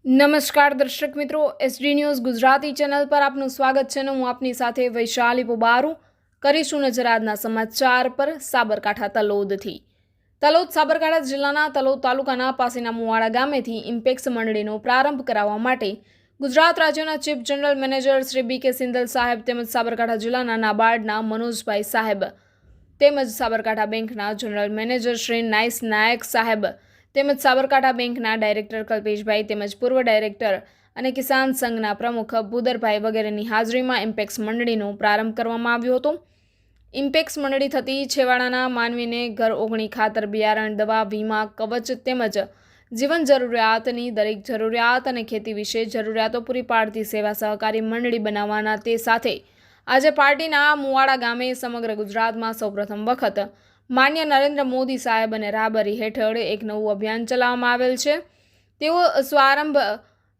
નમસ્કાર દર્શક મિત્રો, એસડી ન્યૂઝ ગુજરાતી ચેનલ પર આપનું સ્વાગત છે. હું આપની સાથે વૈશાલી પોબારું. કરીશું નજર આજના સમાચાર પર. સાબરકાંઠા તલોદથી. તલોદ સાબરકાંઠા જિલ્લાના તલોદ તાલુકાના પાસેના મુવાડા ગામેથી ઇમ્પેક્સ મંડળીનો પ્રારંભ કરાવવા માટે ગુજરાત રાજ્યના chief general manager Shri બી.કે. Sindhal સાહેબ તેમજ સાબરકાંઠા જિલ્લાના નાબાર્ડના મનોજભાઈ સાહેબ તેમજ સાબરકાંઠા બેંકના જનરલ મેનેજર શ્રી નાઈસ નાયક સાહેબ તેમજ સાબરકાંઠા બેંકના ડાયરેક્ટર કલ્પેશભાઈ તેમજ પૂર્વ ડાયરેક્ટર અને કિસાન સંઘના પ્રમુખ ભૂદરભાઈ વગેરેની હાજરીમાં ઇમ્પેક્સ મંડળીનો પ્રારંભ કરવામાં આવ્યો હતો. ઇમ્પેક્સ મંડળી થતી છેવાડાના માનવીને ઘર ઓગણી ખાતર, બિયારણ, દવા, વીમા, કવચ તેમજ જીવન જરૂરિયાતની દરેક જરૂરિયાત અને ખેતી વિશે જરૂરિયાતો પૂરી પાડતી સેવા સહકારી મંડળી બનાવવાના તે સાથે આજે પાર્ટીના મુવાડા ગામે સમગ્ર ગુજરાતમાં સૌપ્રથમ વખત માન્ય નરેન્દ્ર મોદી સાહેબ અને રાહબરી હેઠળ એક નવું અભિયાન ચલાવવામાં આવેલ છે. તેઓ સ્વારંભ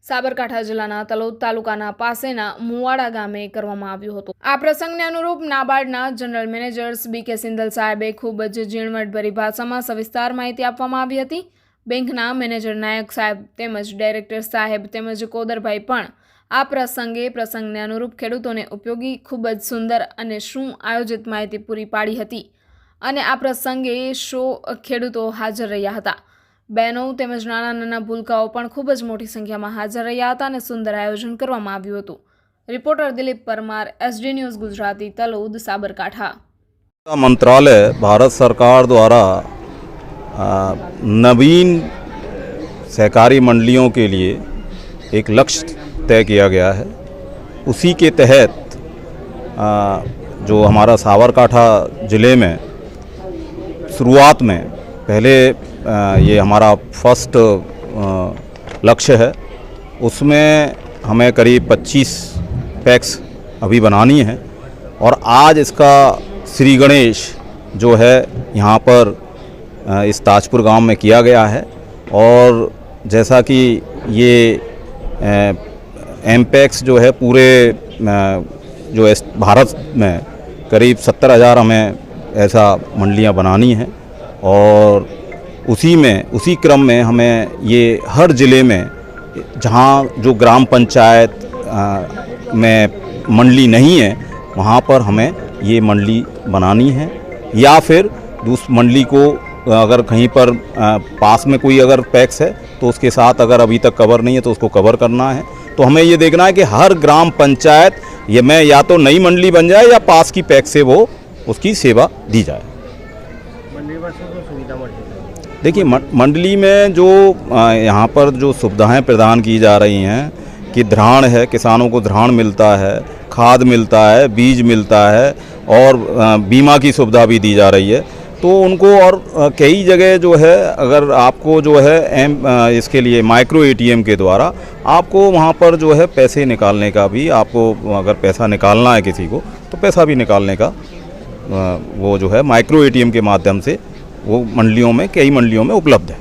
સાબરકાંઠા જિલ્લાના તલોદ તાલુકાના પાસેના મુવાડા ગામે કરવામાં આવ્યો હતો. આ પ્રસંગને અનુરૂપ નાબાર્ડના જનરલ મેનેજર્સ બી.કે. સિંધલ સાહેબે ખૂબ જ ઝીણવટભરી ભાષામાં સવિસ્તાર માહિતી આપવામાં આવી હતી. બેંકના મેનેજર નાયક સાહેબ તેમજ ડાયરેક્ટર સાહેબ તેમજ કોદરભાઈ પણ આ પ્રસંગને અનુરૂપ ખેડૂતોને ઉપયોગી ખૂબ જ સુંદર અને શું આયોજિત માહિતી પૂરી પાડી હતી અને આ પ્રસંગે ખેડૂતો હાજર રહ્યા હતા. બહેનો તેમજ નાના નાના ભૂલકાઓ પણ ખૂબ જ મોટી સંખ્યામાં હાજર રહ્યા હતા અને સુંદર આયોજન કરવામાં આવ્યું હતું. Reporter Dilip Parmar, SD news Gujarati, Talod, Sabarkantha. मंत्रालय भारत सरकार द्वारा नवीन सहकारी मंडलियों के लिए एक लक्ष्य तय किया गया है. उसी के तहत जो हमारा साबरकांठा ज़िले में शुरुआत में पहले ये हमारा फर्स्ट लक्ष्य है. उसमें हमें करीब 25 पैक्स अभी बनानी है और आज इसका श्री गणेश जो है यहाँ पर इस ताजपुर गांव में किया गया है. और जैसा कि ये एमपैक्स जो है पूरे जो भारत में करीब 70,000 हमें ऐसा मंडलियाँ बनानी हैं और उसी क्रम में हमें ये हर ज़िले में जहाँ जो ग्राम पंचायत में मंडली नहीं है वहाँ पर हमें ये मंडली बनानी है. या फिर उस मंडली को अगर कहीं पर पास में कोई अगर पैक्स है तो उसके साथ अगर अभी तक कवर नहीं है तो उसको कवर करना है. तो हमें ये देखना है कि हर ग्राम पंचायत ये में या तो नई मंडली बन जाए या पास की पैक्स से वो उसकी सेवा दी जाए. देखिए मंडली में जो यहाँ पर जो सुविधाएं प्रदान की जा रही हैं कि धान है, किसानों को धान मिलता है, खाद मिलता है, बीज मिलता है और बीमा की सुविधा भी दी जा रही है. तो उनको और कई जगह जो है अगर आपको जो है इसके लिए माइक्रो एटीएम के द्वारा आपको वहाँ पर जो है पैसे निकालने का भी, आपको अगर पैसा निकालना है किसी को तो पैसा भी निकालने का वो जो है माइक्रो एटीएम के माध्यम से वो मंडलियों में, कई मंडलियों में उपलब्ध है.